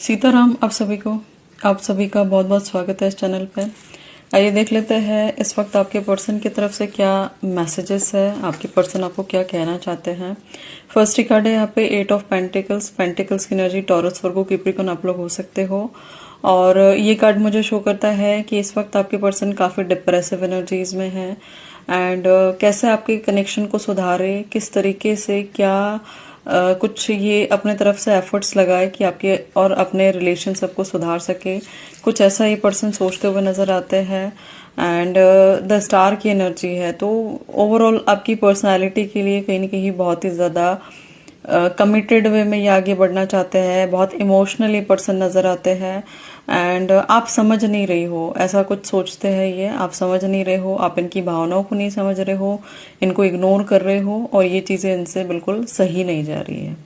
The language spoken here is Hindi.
सीताराम। आप सभी का बहुत बहुत स्वागत है इस चैनल पे। आइए देख लेते हैं इस वक्त आपके पर्सन की तरफ से क्या मैसेजेस है, आपके पर्सन आपको क्या कहना चाहते हैं। फर्स्ट ही कार्ड है यहाँ पे 8 ऑफ पेंटिकल्स। पेंटिकल्स की एनर्जी टॉरस, वर्गो, कैप्रिकॉर्न आप लोग हो सकते हो। और ये कार्ड मुझे शो करता है कि इस वक्त आपके पर्सन काफ़ी डिप्रेसिव एनर्जीज में है एंड कैसे आपके कनेक्शन को सुधारे, किस तरीके से क्या कुछ ये अपने तरफ से एफर्ट्स लगाए कि आपके और अपने रिलेशनशिप को सुधार सके। कुछ ऐसा ये पर्सन सोचते हुए नजर आते हैं एंड द स्टार की एनर्जी है। तो ओवरऑल आपकी पर्सनालिटी के लिए कहीं ना कहीं बहुत ही ज़्यादा कमिटेड वे में ये आगे बढ़ना चाहते हैं। बहुत इमोशनली पर्सन नजर आते हैं एंड आप समझ नहीं रही हो, ऐसा कुछ सोचते हैं ये। आप समझ नहीं रहे हो, आप इनकी भावनाओं को नहीं समझ रहे हो, इनको इग्नोर कर रहे हो और ये चीज़ें इनसे बिल्कुल सही नहीं जा रही है।